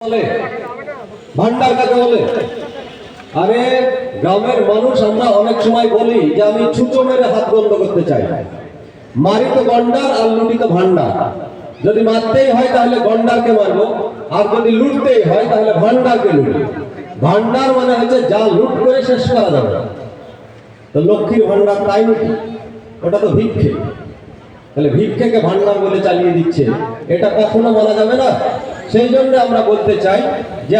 বলে ভান্ডার কাকে বলে? আরে গ্রামের মানুষ আমরা অনেক সময় বলি যে আমি ছুঁচো মেরে হাত বন্ধ করতে চাই। মারি তো গন্ডার আর লুটি তো ভান্ডার। যদি মারতেই হয় তাহলে গন্ডারকে মারবো, আর যদি লুটতেই হয় তাহলে ভান্ডারকে লুটবো। ভান্ডার মানে হচ্ছে যা লুট করে শেষ করা যাবে। তো লক্ষ্মীর ভান্ডার তাই নাকি? ওটা তো ভিক্ষে। তাহলে ভিক্ষেকে ভান্ডার বলে চালিয়ে দিচ্ছে, এটা কখনো বলা যাবে না। সেই জন্য আমরা বলতে চাই যে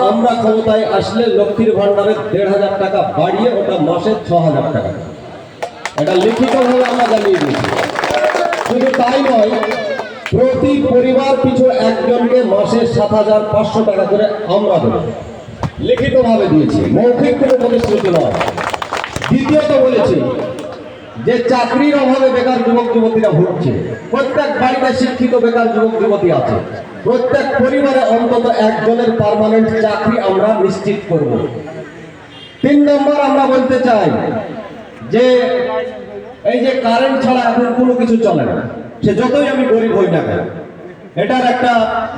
আমরা ক্ষমতায় আসলে লক্ষ্মীর ভান্ডারের ১,৫০০ টাকা বাড়িয়ে ওটা মাসে ৬,০০০ টাকা, এটা লিখিতভাবে আমরা জানিয়ে দিয়েছি। শুধু তাই নয়, প্রতি পরিবার পিছু একজনকে মাসে ৭,৫০০ টাকা করে আমরা দেব, লিখিতভাবে দিয়েছি, মৌখিক কোনো প্রতিশ্রুতি নয়। দ্বিতীয়ত বলেছি যে চাকরির অভাবে বেকার যুবক যুবতীরা ভুগছে। প্রত্যেক বাড়িতে শিক্ষিত বেকার যুবক যুবতী আছে। প্রত্যেক পরিবারে অন্তত একজনের পার্মানেন্ট চাকরি আমরা নিশ্চিত করব। ৩ নম্বর আমরা বলতে চাই যে এই যে কারেন্ট ছাড়া এখন কোনো কিছু চলে না, সে যতই আমি গরিব হই না কেন, এটার একটা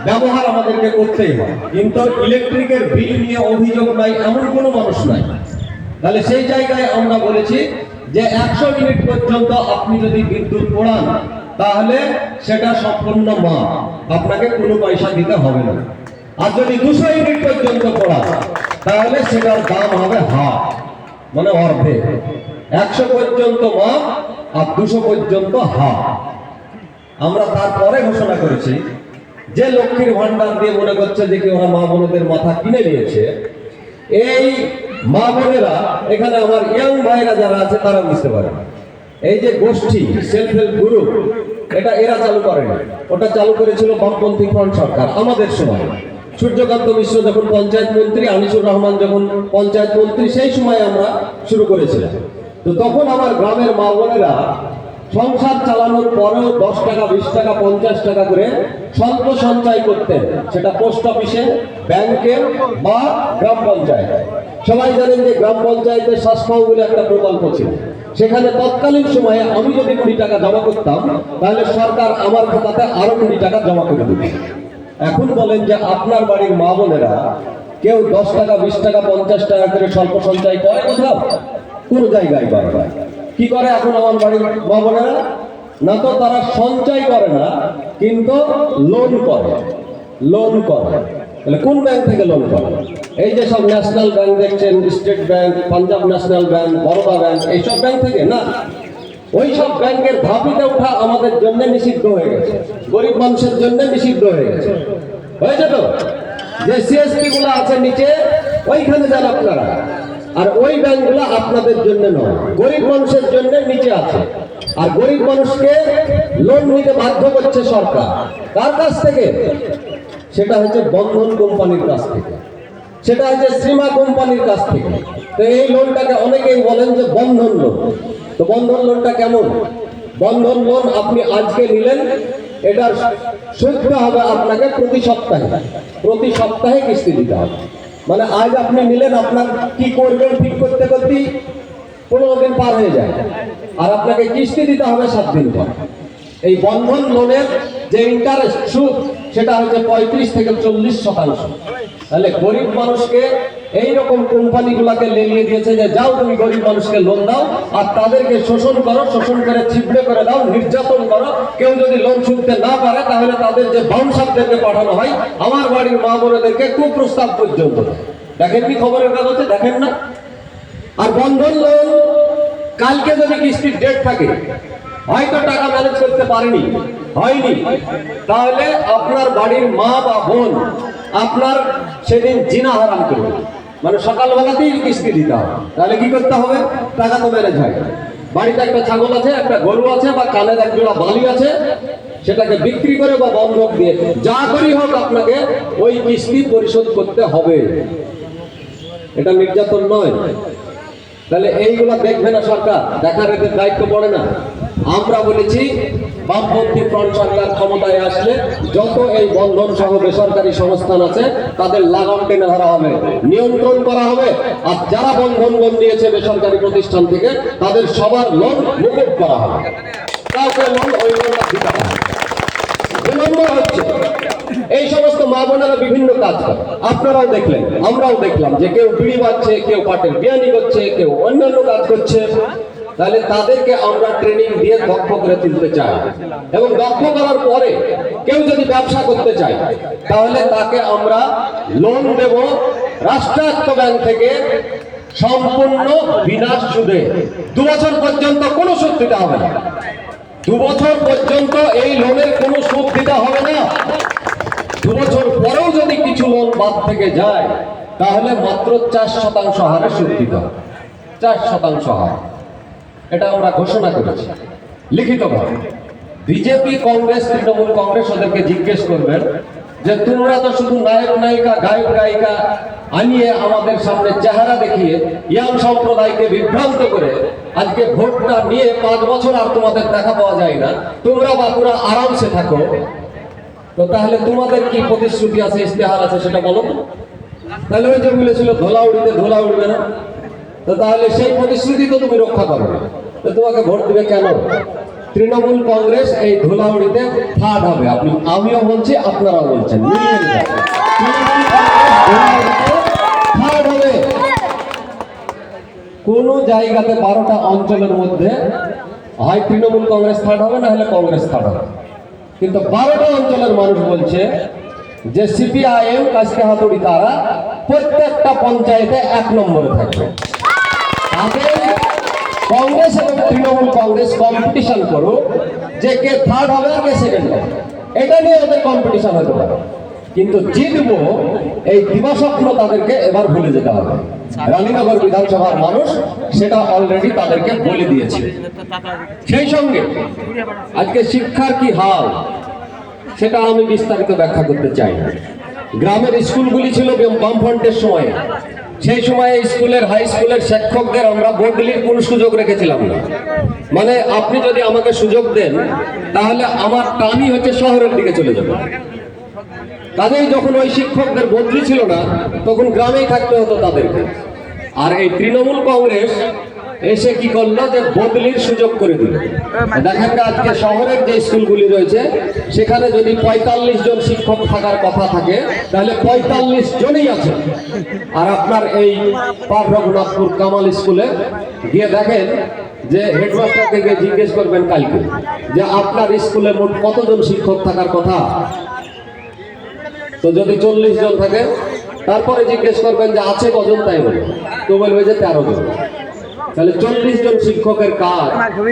ব্যবহার আমাদেরকে করতেই হয়। কিন্তু ইলেকট্রিকের বিল নিয়ে অভিযোগ নাই এমন কোনো মানুষ নাই। তাহলে সেই জায়গায় আমরা বলেছি যে ১০০ মিনিট পর্যন্ত আপনি যদি বিদ্যুৎ পোড়ান তাহলে সেটা সম্পূর্ণ মাফ, আপনাকে কোনো পয়সা দিতে হবে না। আর যদি ২০০ ইউনিট পর্যন্ত পোড়ান তাহলে সেটার দাম হবে হাফ, মানে অর্ধেক। ১০০ পর্যন্ত মাফ আর ২০০ পর্যন্ত হাফ। আমরা তারপরে ঘোষণা করেছি যে লক্ষ্মীর ভান্ডার দিয়ে মনে করছে যে কি ওরা মা বোনদের মাথা কিনে নিয়েছে, এই মা বোনেরা এখানে আমার ইয়াং ভাইরা যারা আছে তারা বুঝতে পারে না। এই যে গোষ্ঠী সেলফ হেল্প গ্রুপ, এটা এরা চালু করেনি, ওটা চালু করেছিল বামপন্থী ফ্রন্ট সরকার আমাদের সময়। সূর্যকান্ত মিশ্র যখন পঞ্চায়েত মন্ত্রী, আনিসুর রহমান যখন পঞ্চায়েত মন্ত্রী, সেই সময় আমরা শুরু করেছিলাম। তো তখন আমার গ্রামের মা বোনেরা সংসার চালানোর পরেও ১০ টাকা, ২০ টাকা, ৫০ টাকা করে স্বল্প সঞ্চয় করতেন, সেটা পোস্ট অফিসে, ব্যাংকে বা গ্রাম পঞ্চায়েত। সবাই জানেন যে গ্রাম পঞ্চায়েতের স্বাস্থ্য বলে একটা প্রকল্প ছিল। সেখানে তৎকালীন সময়ে আমি যদি ২০ টাকা জমা করতাম তাহলে সরকার আমার খাতাতে আরো ২০ টাকা জমা করে দিত। এখন বলেন যে আপনার বাড়ির মা বোনেরা কেউ ১০ টাকা, ২০ টাকা, ৫০ টাকা করে স্বল্প সঞ্চয় করে কোথাও? কোন জায়গায় করে না। কি করে এখন আমার বাড়ির মা বোনেরা? না তো তারা সঞ্চয় করে না, কিন্তু লোন করে। লোন করে। তাহলে কোন ব্যাংক থেকে লোন করে? এই যে সব ন্যাশনাল ব্যাংক দেখছেন, state bank, Punjab national bank, Baroda bank, এইসব ব্যাংক থেকে না। ওই সব ব্যাংকের ধাপিতে ওঠা আমাদের জন্য নিষিদ্ধ হয়ে গেছে, গরিব মানুষের জন্য নিষিদ্ধ হয়ে গেছে। হয়েছে তো? যে সিএসপি গুলো আছে নিচে, ওইখানে যান আপনারা। আর ওই ব্যাংকগুলো আপনাদের জন্য নয়, গরিব মানুষের জন্য নিচে আছে। আর গরিব মানুষকে লোন নিতে বাধ্য করছে সরকার। কার কাছ থেকে? সেটা হচ্ছে বন্ধন কোম্পানির কাছ থেকে, সেটা হচ্ছে শ্রীমা কোম্পানির কাছ থেকে। তো এই লোনটাকে অনেকেই বলেন যে বন্ধন লোন। তো বন্ধন লোনটা কেমন? বন্ধন লোন আপনি আজকে নিলেন, এটার সুদটা হবে আপনাকে প্রতি সপ্তাহে কিস্তি দিতে হবে। মানে আজ আপনি নিলেন, আপনার কি করবেন ঠিক করতে করতেই ১৫ দিন পার হয়ে যায়, আর আপনাকে কিস্তি দিতে হবে ৭ দিন পর। এই বন্ধন লোনের যে ইন্টারেস্ট, সুদ, সেটা হচ্ছে ৩৫ থেকে ৪০%। তাহলে গরিব মানুষকে এইরকম কোম্পানিগুলোকে লেলিয়ে দিয়েছে যে যাও তুমি গরিব মানুষকে লোন দাও, আর তাদেরকে শোষণ করো, শোষণ করে ছিপড়ে করে দাও, নির্যাতন করো। কেউ যদি লোন শুনতে না পারে তাহলে তাদের যে বাউন্সারদেরকে পাঠানো হয়, আমার বাড়ির মা বোনেদেরকে কুপ্রস্তাব পর্যন্ত। দেখেননি খবরের কাগজে? দেখেন না? আর বন্ধন লোন কালকে যদি কিস্তির ডেট থাকে, হয়তো টাকা ম্যানেজ করতে পারেনি, হয়নি, তাহলে আপনার বাড়ির মা বা বোন আপনার সেদিন জিনা হারাম করবে। মানে সকালবেলাতেই কিস্তি দিতে হবে। তাহলে কি করতে হবে? টাকা তো ম্যানেজ হয়। বাড়িতে একটা ছাগল আছে, একটা গরু আছে, বা কানের এক জোড়া বালি আছে, সেটাকে বিক্রি করে বা বন্ধক দিয়ে যা করি হোক আপনাকে ওই কিস্তি পরিশোধ করতে হবে। এটা নির্যাতন নয়। তাহলে এইগুলা দেখবে না সরকার, দেখার এদের দায়িত্ব পড়ে না। আমরা বলেছি বামপন্থী ফ্রন্ট সরকার ক্ষমতায় আসলে যত এই বন্ধন সহ বেসরকারি সংস্থান আছে তাদের লাগাম টেনে ধরা হবে, নিয়ন্ত্রণ করা হবে। আর যারা বন্ধন লোন নিয়েছে বেসরকারি প্রতিষ্ঠান থেকে, তাদের সবার লোন মুকুব করা হবে। কাউকে লোন ওই লোনটা দিতে হবে। বিলম্ব হচ্ছে। এই সমস্ত মা বোনেরা বিভিন্ন কাজ করে, আপনারাও দেখলেন, আমরাও দেখলাম যে কেউ বিড়ি বাজছে, কেউ পাটের বিয়ানি করছে, কেউ অন্যান্য কাজ করছে। তাহলে তাদেরকে আমরা ট্রেনিং দিয়ে দক্ষ করে তুলতে চাই, এবং দক্ষ করার পরে কেউ যদি ব্যবসা করতে চায় তাহলে তাকে আমরা লোন দেব রাষ্ট্রায়ত্ত ব্যাংক থেকে সম্পূর্ণ বিনা সুদে। 2 বছর পর্যন্ত কোনো সুদ দিতে হবে না। 2 বছর পর্যন্ত এই লোনের কোনো সুদ দিতে হবে না। 2 বছর পরেও যদি কিছু লোন বাদ থেকে যায় তাহলে মাত্র 4% হারে সুদ দিতে হবে। 4% হার, এটা আমরা ঘোষণা করেছি লিখিতভাবে। বিজেপি, কংগ্রেস, তৃণমূল কংগ্রেস ওদেরকে জিজ্ঞেস করবেন যে তোমরা তো শুধু নায়ক নায়িকা, গায়ক গায়িকা আনিয়ে আমাদের সামনে চেহারা দেখিয়ে ইয়াং সম্প্রদায়কে বিভ্রান্ত করে আজকে ভোটটা নিয়ে 5 বছর আর তোমাদের দেখা পাওয়া যায় না, তোমরা বাপুরা আরামসে থাকো, তো তাহলে তোমাদের কি প্রতিশ্রুতি আছে, ইস্তেহার আছে সেটা বলো তো। তাহলে ওই যে বলেছিল ধোলা উড়িতে ধোলা উড়বে না, তো তাহলে সেই প্রতিশ্রুতি তো তুমি রক্ষা করো না, তো তোমাকে ভোট দিবে কেন? তৃণমূল কংগ্রেস এই ধুলাউড়িতে থার্ড হবে, আমিও বলছি, আপনারাও বলছেন, থার্ড হবে। কোন জায়গাতে 12টা অঞ্চলের মধ্যে হয় তৃণমূল কংগ্রেস থার্ড হবে, না হলে কংগ্রেস থার্ড হবে। কিন্তু 12টা অঞ্চলের মানুষ বলছে যে সিপিআইএম, কাজকে হাতুড়ি তারা প্রত্যেকটা পঞ্চায়েতে 1 নম্বরে থাকবে। কংগ্রেস এবং তৃণমূল কংগ্রেস কম্পিটিশন করুক যে কে থার্ড হবে আর কে সেকেন্ড হবে, এটা নিয়ে ওদের কম্পিটিশন হতে পারে। কিন্তু জিতবো এই দিবাস্বপ্ন তাদেরকে এবার ভুলে যেতে হবে। রানীনগর বিধানসভার মানুষ সেটা অলরেডি তাদেরকে বলে দিয়েছে। সেই সঙ্গে আজকে শিক্ষার কি হাল সেটা আমি বিস্তারিত ব্যাখ্যা করতে চাই না। গ্রামের স্কুলগুলি ছিল বামফ্রন্টের সময়, সেই সময়ে স্কুলের, হাই স্কুলের শিক্ষকদের আমরা বদলির কোনো সুযোগ রেখেছিলাম না। মানে আপনি যদি আমাকে সুযোগ দেন তাহলে আমার টানই হচ্ছে শহরের দিকে চলে যাবে। কাজেই যখন ওই শিক্ষকদের বদলি ছিল না তখন গ্রামেই থাকতে হতো তাদেরকে। আর এই তৃণমূল কংগ্রেস এসে কি করলো যে বদলির সুযোগ করে দিল। দেখেন আজকে শহরের যে স্কুলগুলি রয়েছে সেখানে যদি 45 জন শিক্ষক থাকার কথা থাকে তাহলে 45 জনই আছে। আর আপনার এই পার রঘুনাথপুর কামাল স্কুলে গিয়ে দেখেন যে হেডমাস্টারকে গিয়ে জিজ্ঞেস করবেন কালকে যে আপনার স্কুলে মোট কতজন শিক্ষক থাকার কথা, তো যদি 40 জন থাকে তারপরে জিজ্ঞেস করবেন যে আছে কজন, তাই বলে তো বলবে যে 13 জন। তাহলে 40 জন শিক্ষকের কাজ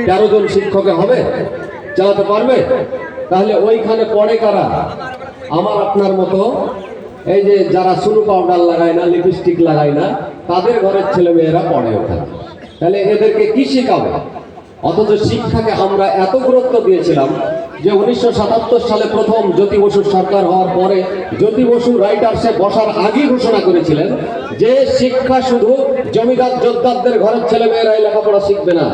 13 জন শিক্ষকে হবে, চালাতে পারবে? তাহলে ওইখানে পড়ে কারা? আমার আপনার মতো এই যে যারা সুনু পাউডার লাগায় না, লিপস্টিক লাগায় না, তাদের ঘরের ছেলে মেয়েরা পড়ে ওখানে। তাহলে এদেরকে কি শেখাবে? অথচ শিক্ষাকে আমরা এত গুরুত্ব দিয়েছিলাম যে 1977 সালে প্রথম জ্যোতি বসুর সরকার হওয়ার পরে জ্যোতি বসু রাইটার্সে বসার আগেই ঘোষণা করেছিলেন যে শিক্ষা শুধু জমিদার যোদ্ধাদের ঘরের ছেলে মেয়েরাই লেখাপড়া শিখবে না,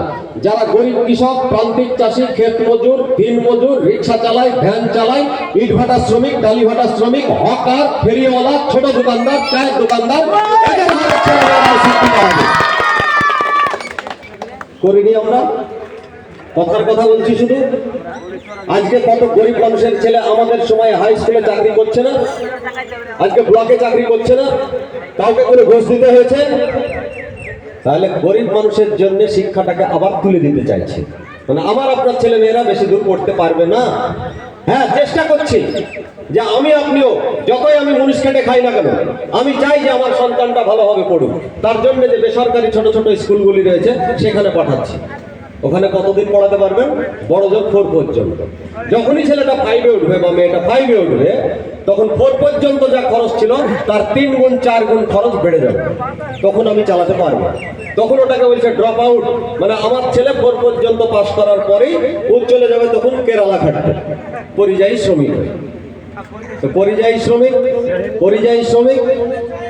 যারা গরিব কৃষক, প্রান্তিক চাষি, ক্ষেত মজুর, দিন মজুর, রিক্সা চালায়, ভ্যান চালায়, ইট ভাটা শ্রমিক, ডালি ভাটা শ্রমিক, হকার, ফেরিওয়ালা, ছোট দোকানদার, চায়ের দোকানদার, এদের ঘরের ছেলে মেয়েরাই শিক্ষিত হবে। করিনি আমরা? কথার কথা বলছি শুধু। আজকে কত গরিব মানুষের ছেলে আমাদের সময় হাই স্কুলে চাকরি করছে না, আজকে ব্লকে চাকরি করছে না, কাউকে করে ঘুষ দিতে হয়েছে। তাহলে গরিব মানুষের জন্য শিক্ষাটাকে আবার তুলে দিতে চাইছে, মানে আমার আপনার ছেলে মেয়েরা বেশি দূর পড়তে পারবে না। হ্যাঁ, চেষ্টা করছি যে আমি আপনিও যতই আমি মুনিশ কেটে খাই না কেন, আমি চাই যে আমার সন্তানটা ভালোভাবে পড়ুক। তার জন্য যে বেসরকারি ছোট ছোট স্কুলগুলি রয়েছে সেখানে পাঠাচ্ছি। ওখানে কতদিন পড়াতে পারবেন? বড় জোর 4 পর্যন্ত। যখনই ছেলেটা 5-এ উঠবে বা মেয়েটা 5-এ উঠবে তখন 4 পর্যন্ত যা খরচ ছিল তার 3 গুণ 4 গুণ খরচ বেড়ে যাবে, তখন আমি চালাতে পারবো। তখন ওটাকে বলছে ড্রপ আউট, মানে আমার ছেলে 4 পর্যন্ত পাস করার পরেই ও চলে যাবে তখন কেরালা খাটতে, পরিযায়ী শ্রমিক। পরিযায়ী শ্রমিক, পরিযায়ী শ্রমিক,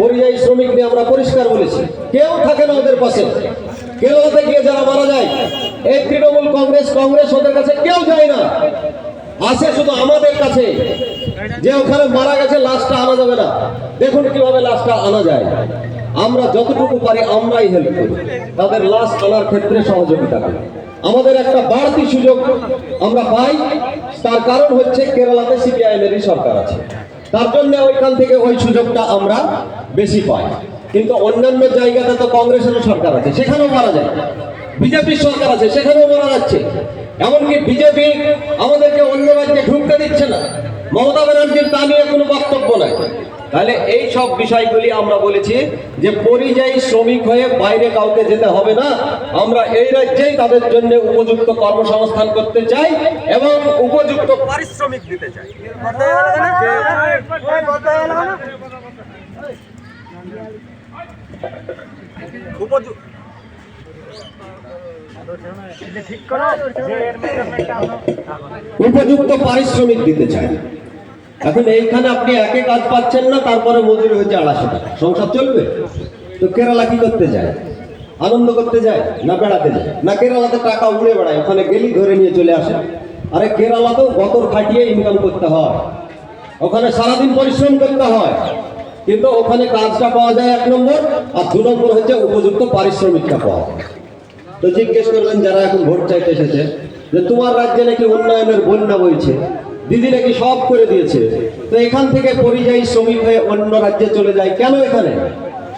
পরিযায়ী শ্রমিক নিয়ে আমরা পরিষ্কার বলেছি, কেউ থাকে না ওদের পাশে। কেরালাতে গিয়ে যারা মারা যায় এই তৃণমূল কংগ্রেস ওদের কাছে কেউ যায় না, আসে শুধু আমাদের কাছে, যে ওখানে মারা গেছে লাশটা আনা যাবে না, দেখুন কিভাবে লাশটা আনা যায়। আমরা যতটুকু পারি আমরাই হেল্প করি, তাদের লাশ আনার ক্ষেত্রে সহযোগিতা করি। আমাদের একটা বাড়তি সুযোগ আমরা পাই, তার কারণ হচ্ছে কেরালাতে সিপিআইএমেরই সরকার আছে, তার জন্য ওইখান থেকে ওই সুযোগটা আমরা বেশি পাই। কিন্তু অন্যান্য জায়গাতে তো কংগ্রেসেরও সরকার আছে, সেখানেও মারা যায়, বিজেপির সরকার আছে সেখানেও মারা যাচ্ছে, এমনকি বিজেপি আমাদেরকে অন্য রাজ্যে ঢুকতে দিচ্ছে না, মমতা ব্যানার্জির তা নিয়ে কোনো বক্তব্য নাই। তাহলে এই সব বিষয়গুলি আমরা বলেছি যে পরিযায়ী শ্রমিক হয়ে বাইরে কাউকে যেতে হবে না, আমরা এই রাজ্যেই তাদের জন্য উপযুক্ত কর্মসংস্থান করতে চাই এবং উপযুক্ত পারিশ্রমিক দিতে চাই। উপযুক্ত পারিশ্রমিক দিতে চাই। এখন এইখানে আপনি একে কাজ পাচ্ছেন না, তারপরে মজুরি হচ্ছে 250 টাকা, সংসার চলবে? তো কেরালা কি করতে যায়? আনন্দ করতে যায় না বেড়াতে যায়? না কেরালাতে টাকা উড়ে বেড়ায়, ওখানে গেলি ধরে নিয়ে চলে আসে। আরে কেরালাতেও গতর খাটিয়ে ইনকাম করতে হয়, ওখানে সারাদিন পরিশ্রম করতে হয়, কিন্তু ওখানে কাজটা পাওয়া যায় 1 নম্বর, আর 2 নম্বর হচ্ছে উপযুক্ত পারিশ্রমিকটা পাওয়া যায়। তো জিজ্ঞেস করবেন যারা এখন ভোট চাইতে এসেছে যে তোমার রাজ্যে নাকি উন্নয়নের বন্যা বইছে, দিদি নাকি সব করে দিয়েছে, তো এখান থেকে পরিযায়ী শ্রমিক হয়ে অন্য রাজ্যে চলে যায় কেন এখানে?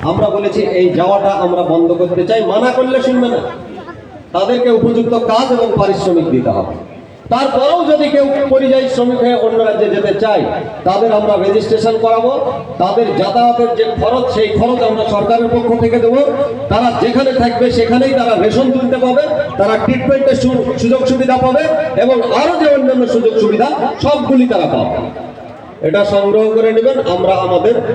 আমরা বলেছি এই যাওয়াটা আমরা বন্ধ করতে চাই, মানা করলে শুনবে না, তাদেরকে উপযুক্ত কাজ এবং পারিশ্রমিক দিতে হবে। তারপরেও যদি কেউ পরিযায়ী শ্রমিক হয়ে অন্য রাজ্যে যেতে চায়, তাদের আমরা রেজিস্ট্রেশন করাবো, তাদের যাতায়াতের যে খরচ সেই খরচ আমরা সরকারের পক্ষ থেকে দেবো, তারা যেখানে থাকবে সেখানেই তারা রেশন তুলতে পাবে, তারা ট্রিটমেন্টের সুযোগ সুবিধা পাবে এবং আরো যে অন্যান্য সুযোগ সুবিধা সবগুলি তারা পাবে। এটা সংগ্রহ করে নেবেন।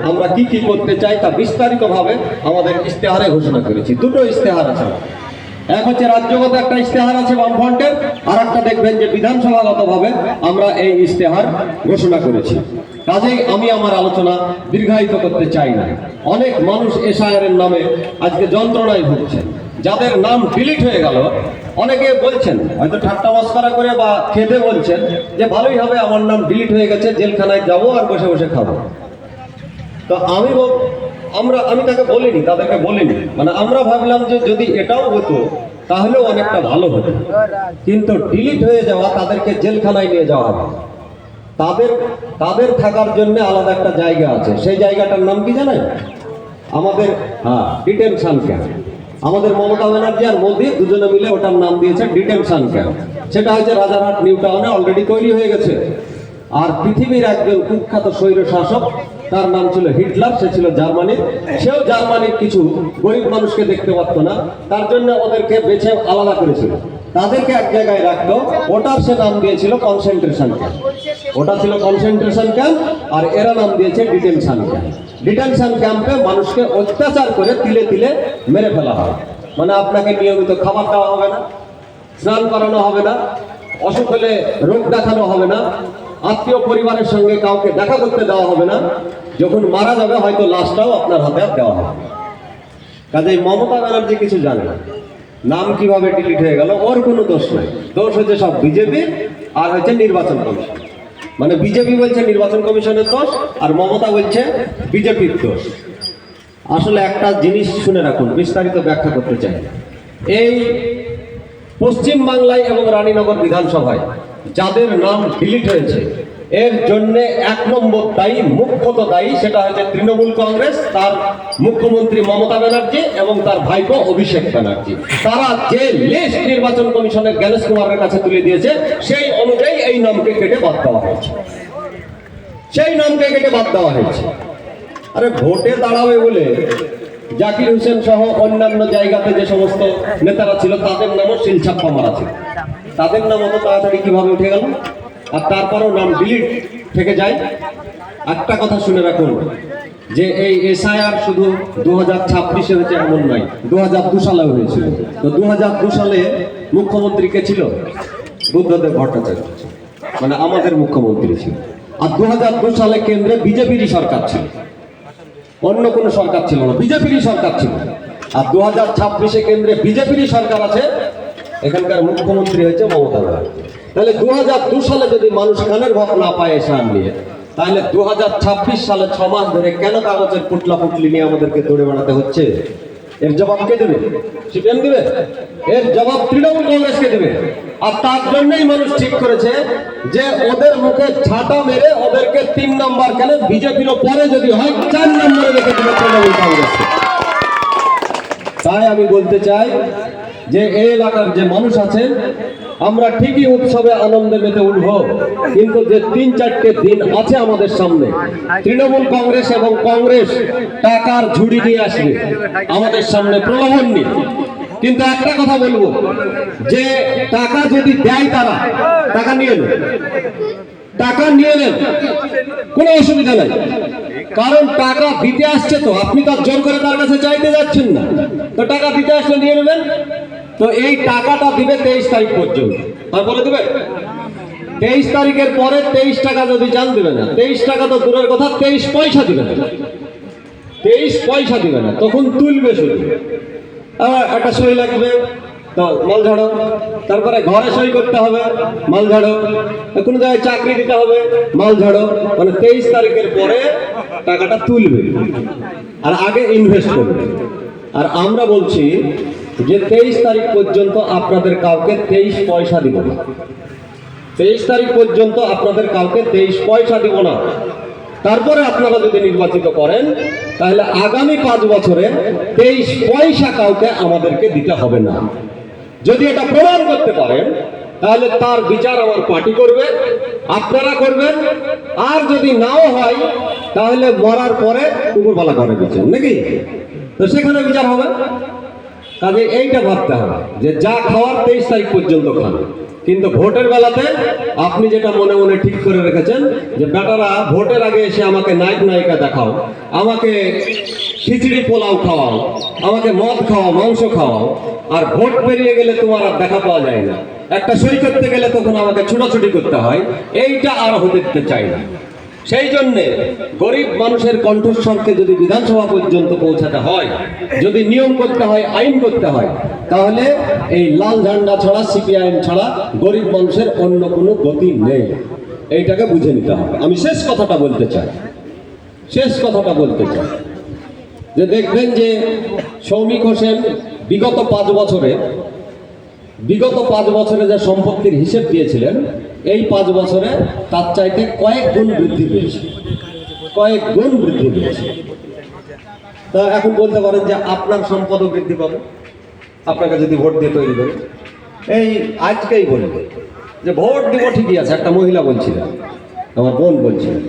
আমরা কি কি করতে চাই তা বিস্তারিতভাবে আমাদের ইশতেহারে ঘোষণা করেছি। 2টো ইশতেহার আছে, এক হচ্ছে রাজ্যগত একটা ইশতেহার আছে বামফ্রন্টের, আর একটা দেখবেন যে বিধানসভাগতভাবে আমরা এই ইশতেহার ঘোষণা করেছি। কাজেই আমি আমার আলোচনা দীর্ঘায়িত করতে চাই না। অনেক মানুষ এসআইআরের নামে আজকে যন্ত্রণায় ভুগছেন, যাদের নাম ডিলিট হয়ে গেল। অনেকে বলছেন হয়তো ঠাট্টা মস্করা করে বা খেতে বলছেন যে ভালোই হবে, আমার নাম ডিলিট হয়ে গেছে, জেলখানায় যাবো আর বসে বসে খাবো। তো আমি তাকে বলিনি, তাদেরকে বলিনি, মানে আমরা ভাবলাম যে যদি এটাও হতো তাহলেও অনেকটা ভালো হতো, কিন্তু ডিলিট হয়ে যাওয়া তাদেরকে জেলখানায় নিয়ে যাওয়া হবে। তাদের থাকার জন্য আলাদা একটা জায়গা আছে, সেই জায়গাটার নাম কি জানেন? আমাদের ডিটেনশন ক্যাম্প। আমাদের মমতা ব্যানার্জি আর মোদি দুজনে মিলে ওটার নাম দিয়েছে ডিটেনশন ক্যাম্প। সেটা হচ্ছে রাজারহাট নিউ টাউনে অলরেডি তৈরি হয়ে গেছে। আর পৃথিবীর একজন কুখ্যাত স্বৈর শাসক, তার নাম ছিল হিটলার, সে ছিল জার্মানির, সেও জার্মানির কিছু গরিব মানুষকে দেখতে পারত না, তার জন্য ওদেরকে বেছে আলাদা করেছিল, তাদেরকে এক জায়গায় রাখতো, ওটার সে নাম দিয়েছিল কনসেন্ট্রেশন ক্যাম্প। ওটা ছিল কনসেন্ট্রেশন ক্যাম্প, আর এরা নাম দিয়েছে ডিটেনশন ক্যাম্প। ডিটেনশন ক্যাম্পে মানুষকে অত্যাচার করে তিলে তিলে মেরে ফেলা হয়, মানে আপনাকে নিয়মিত খাবার দেওয়া হবে না, স্নান করানো হবে না, অসুখ হলে রোগ দেখানো হবে না, আত্মীয় পরিবারের সঙ্গে কাউকে দেখা করতে দেওয়া হবে না, যখন মারা যাবে হয়তো লাশটাও আপনার হাতে দেওয়া হবে। কাজেই মমতা ব্যানার্জি কিছু জানে না, নাম কিভাবে ডিলিট হয়ে গেল ওর কোনো দোষ নাই, দোষ হচ্ছে সব বিজেপি আর হচ্ছে নির্বাচন কমিশন। মানে বিজেপি বলছে নির্বাচন কমিশনের দোষ, আর মমতা বলছে বিজেপির দোষ। আসলে একটা জিনিস শুনে রাখুন, বিস্তারিত ব্যাখ্যা করতে চাই। এই পশ্চিম বাংলায় এবং রানীনগর বিধানসভায় যাদের নাম ডিলিট হয়েছে, এর জন্য 1 নম্বর দায়ী, মুখ্যত দায়ী, সেটা হচ্ছে তৃণমূল কংগ্রেস, তার মুখ্যমন্ত্রী মমতা ব্যানার্জি এবং তার ভাইপো অভিষেক ব্যানার্জি। তারা যে লিস্ট নির্বাচন কমিশনের জ্ঞানেশ কুমারের কাছে তুলে দিয়েছে, সেই অনুযায়ী এই নামকে কেটে বাদ দেওয়া হয়েছে, সেই নামকে কেটে বাদ দেওয়া হয়েছে। আরে ভোটে দাঁড়াবে বলে জাকির হোসেন সহ অন্যান্য জায়গাতে যে সমস্ত নেতারা ছিল তাদের নামও শিলছাপ্পা মারা ছিল, তাদের নাম অত তাড়াতাড়ি কিভাবে উঠে গেল? আর তারপরেও নাম ডিলিট থেকে যায়। একটা কথা শুনে রাখুন যে এই এসআইআর শুধু 2026-এ হয়েছে এমন নয়, 2002 সালেও হয়েছিল। তো 2002 সালে মুখ্যমন্ত্রী কে ছিল? বুদ্ধদেব ভট্টাচার্য, মানে আমাদের মুখ্যমন্ত্রী ছিল। আর 2002 সালে কেন্দ্রে বিজেপিরই সরকার ছিল, অন্য কোনো সরকার ছিল না, বিজেপিরই সরকার ছিল। আর 2026-এ কেন্দ্রে বিজেপিরই সরকার আছে, এখানকার মুখ্যমন্ত্রী হয়েছে মমতা ব্যানার্জি। তাহলে 2002 সালে যদি মানুষ কানের ভাব না পায় এসআইআর নিয়ে, তাহলে 2026 সালে 6 মাস ধরে কেন কাগজের পুটলা পুটলি নিয়ে আমাদেরকে দৌড়ে বেড়াতে হচ্ছে? এর জবাব কে দেবে? সিপিএম দেবে? এর জবাব তৃণমূল কংগ্রেসকে দেবে। আর তার জন্যই মানুষ ঠিক করেছে যে ওদের মুখে ছাটা মেরে ওদেরকে 3 নম্বর কেন, বিজেপির পরে যদি হয় 4 নম্বরে রেখে দেবে তৃণমূল কংগ্রেসকে। তাই আমি বলতে চাই যে এই এলাকার যে মানুষ আছেন, আমরা ঠিকই উৎসবে আনন্দে মেতে উঠব, কিন্তু যে 3-4টে দিন আছে আমাদের সামনে, তৃণমূল কংগ্রেস এবং কংগ্রেস টাকার ঝুড়ি নিয়ে আসবে আমাদের সামনে, প্রলোভন নিয়ে। কিন্তু একটা কথা বলবো, যে টাকা যদি দেয় তারা, টাকা নিয়ে নেন, টাকা নিয়ে নেন, কোনো অসুবিধা নাই। কারণ টাকা দিতে আসছে, তো আপনি তো জোর করে তার কাছে চাইতে যাচ্ছেন না, তো টাকা দিতে আসলে নিয়ে নেবেন। তো এই টাকাটা দিবে 23 তারিখ পর্যন্ত, তারপরে দিবে 23 তারিখের পরে 23 টাকা যদি চান দিবে না। 23 টাকা তো দূরের কথা, 23 পয়সা দিবে না, 23 পয়সা দিবে না, তখন তুলবে শুধু। আবার একটা সই লাগবে, তো মাল ঝাড়ো, তারপরে ঘরে সই করতে হবে, মাল ঝাড়ো, কোনো জায়গায় চাকরি দিতে হবে, মাল ঝাড়ো। মানে 23 তারিখের পরে টাকাটা তুলবে, আর আগে ইনভেস্ট করবে। আর আমরা বলছি যে 23 তারিখ পর্যন্ত আপনাদের কাউকে 23 পয়সা দিব না। 23 তারিখ পর্যন্ত আপনাদের কাউকে 23 পয়সা দিব না। তারপরে আপনারা যদি নির্বাচিত করেন, তাহলে আগামী 5 বছরে 23 পয়সা কাউকে আমাদেরকে দিতে হবে না। যদি এটা প্রমাণ করতে পারেন, তাহলে তার বিচার আমার পার্টি করবে, আপনারা করবেন। আর যদি নাও হয়, তাহলে মরার পরে কুকুরপালা করে দিচ্ছেন নাকি, তো সেখানে বিচার হবে। কাজে এইটা ভাবতে হবে যে যা খাওয়ার 23 তারিখ পর্যন্ত খান। কিন্তু ভোটের বেলাতে আপনি যেটা মনে মনে ঠিক করে রেখেছেন যে বেটারা ভোটের আগে এসে আমাকে নায়ক নায়িকা দেখাও, আমাকে খিচড়ি পোলাও খাওয়াও, আমাকে মদ খাওয়াও, মাংস খাওয়াও, আর ভোট পেরিয়ে গেলে তোমার আর দেখা পাওয়া যায় না, একটা সই করতে গেলে তখন আমাকে ছোটাছুটি করতে হয়, এইটা আর হতে দিতে চাই না। সেই জন্যে গরিব মানুষের কণ্ঠস্বরকে যদি বিধানসভা পর্যন্ত পৌঁছাতে হয়, যদি নিয়ম করতে হয়, আইন করতে হয়, তাহলে এই লাল ঝান্ডা ছাড়া, সিপিআইএম ছাড়া গরিব মানুষের অন্য কোনো গতি নেই। এইটাকে বুঝে নিতে হবে। আমি শেষ কথাটা বলতে চাই যে দেখবেন যে সৌমিক হোসেন বিগত 5 বছরে যে সম্পত্তির হিসেব দিয়েছিলেন, এই 5 বছরে তার চাইতে কয়েক গুণ বৃদ্ধি পেয়েছে। তা এখন বলতে পারেন যে আপনার সম্পদও বৃদ্ধি পাবে, আপনাকে যদি ভোট দিয়ে তৈরি করে। এই আজকেই বলবে যে ভোট দিব, ঠিকই আছে, একটা মহিলা বলছিলেন, আমার বোন বলছিলেন,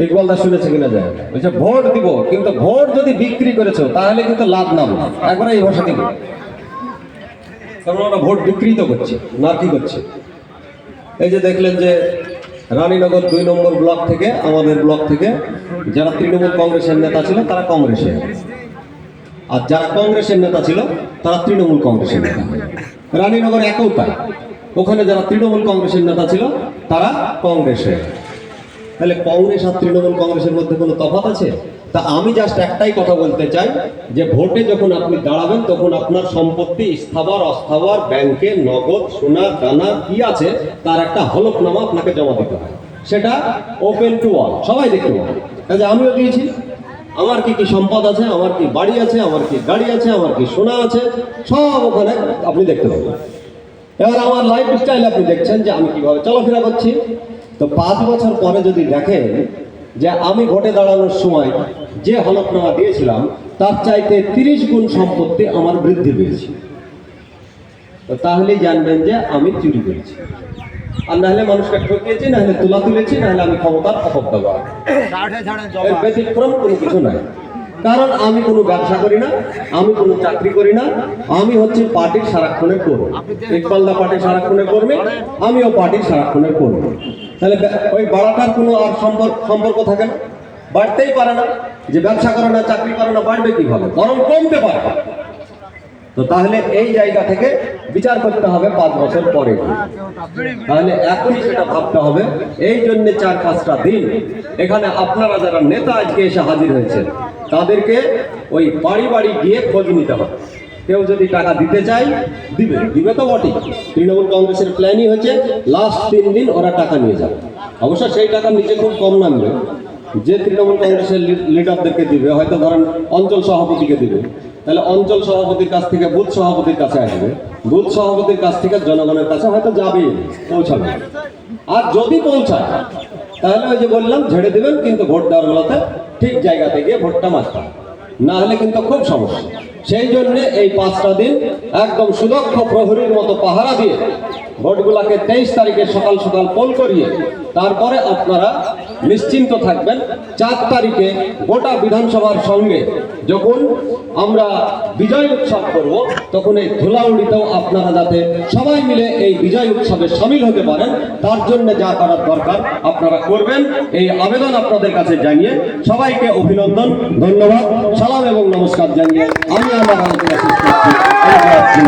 ইকবালদা শুনেছে কিনা যায়, বলছে ভোট দিব, কিন্তু ভোট যদি বিক্রি করেছো তাহলে কিন্তু লাভ না। একবার এই ভাষা দিব, কারণ ওরা ভোট বিক্রি তো করছে না, কি করছে। এই যে দেখলেন যে রানীনগর 2 নম্বর ব্লক থেকে, আমাদের ব্লক থেকে যারা তৃণমূল কংগ্রেসের নেতা ছিল তারা কংগ্রেসের, আর যারা কংগ্রেসের নেতা ছিল তারা তৃণমূল কংগ্রেসের নেতা। রানীনগর একতা, ওখানে যারা তৃণমূল কংগ্রেসের নেতা ছিল তারা কংগ্রেসের। তাহলে কংগ্রেস আর তৃণমূল কংগ্রেসের মধ্যে কোনো তফাৎ আছে? তা আমি জাস্ট একটাই কথা বলতে চাই যে ভোটে যখন আপনি দাঁড়াবেন, তখন আপনার সম্পত্তি স্থাবর অস্থাবর, ব্যাংকে নগদ সোনা দানা কি আছে তার একটা হলফনামা আপনাকে জমা দিতে হয়। সেটা ওপেন টু অল, সবাই দেখতে পাবে। কাজে আমিও দিয়েছি, আমার কি কি সম্পদ আছে, আমার কি বাড়ি আছে, আমার কি গাড়ি আছে, আমার কি সোনা আছে, সব ওখানে আপনি দেখতে পাবেন। এবার আমার লাইফ স্টাইল আপনি দেখছেন যে আমি কিভাবে চলাফেরা করছি। তো 5 বছর পরে যদি দেখেন যে আমি ভোটে দাঁড়ানোর সময় যে হলফনামা দিয়েছিলাম তার চাইতে 30 গুণ সম্পত্তি আমার বৃদ্ধি পেয়েছে, তো তাহলেই জানবেন যে আমি চুরি করেছি। আর নাহলে মানুষকে ঠকিয়েছি, নাহলে তোলা তুলেছি, নাহলে আমি ক্ষমতার অপব্যবহার। এর ব্যতিক্রম কোনো কিছু নাই। কারণ আমি কোনো ব্যবসা করি না, আমি কোনো চাকরি করি না, আমি হচ্ছে পার্টির সারাক্ষণের কর্মী। ইকবালদা পার্টির সারাক্ষণের কর্মী, আমিও পার্টির সারাক্ষণের কর্মী। তাহলে ওই বাড়াটার কোনো আর সম্পর্ক থাকে না, বাড়তেই পারে না। যে ব্যবসা করে না, চাকরি করে না, বাড়বে কিভাবে? বরং কমতে পারে। তো তাহলে এই জায়গা থেকে বিচার করতে হবে 5 বছর পরে। তাহলে এখনই সেটা ভাবতে হবে। এই জন্য 4-5টা দিন এখানে আপনারা যারা নেতা আজকে এসে হাজির হয়েছে, তাদেরকে ওই বাড়ি বাড়ি গিয়ে খোঁজ নিতে হবে। কেউ যদি টাকা দিতে চায় দিবে তো বটেই। তৃণমূল কংগ্রেসের প্ল্যানই হচ্ছে লাস্ট 3 দিন ওরা টাকা নিয়ে যাবে। অবশ্য সেই টাকা নিচে খুব কম নামবে। যে তৃণমূল কংগ্রেসের লিডারদেরকে দিবে, হয়তো ধরেন অঞ্চল সভাপতিকে দিবে, তাহলে অঞ্চল সভাপতির কাছ থেকে বুথ সভাপতির কাছে আসবে, বুথ সভাপতির কাছ থেকে জনগণের কাছে হয়তো যাবে, পৌঁছাবে। আর যদি পৌঁছায় তাহলে ওই যে বললাম ঝেড়ে দেবেন, কিন্তু ভোট দেওয়ার বেলাতে ঠিক জায়গাতে গিয়ে ভোটটা মারতে হবে, না হলে কিন্তু খুব সমস্যা। সেই জন্য এই 5টা দিন একদম সুদক্ষ প্রহরীর মতো পাহারা দিয়ে ভোটগুলাকে 23 তারিখে সকাল সকাল পোল করিয়ে তারপরে আপনারা নিশ্চিন্ত থাকবেন। 4 তারিখে গোটা বিধানসভার সঙ্গে যখন আমরা বিজয় উৎসব করব, তখন এই ধুলাউড়িতেও আপনারা যাতে সবাই মিলে এই বিজয় উৎসবে সামিল হতে পারেন, তার জন্য যা করার দরকার আপনারা করবেন, এই আবেদন আপনাদের কাছে জানিয়ে সবাইকে অভিনন্দন, ধন্যবাদ, সালাম এবং নমস্কার জানিয়ে আমি আমার আলোচনা শেষ করছি।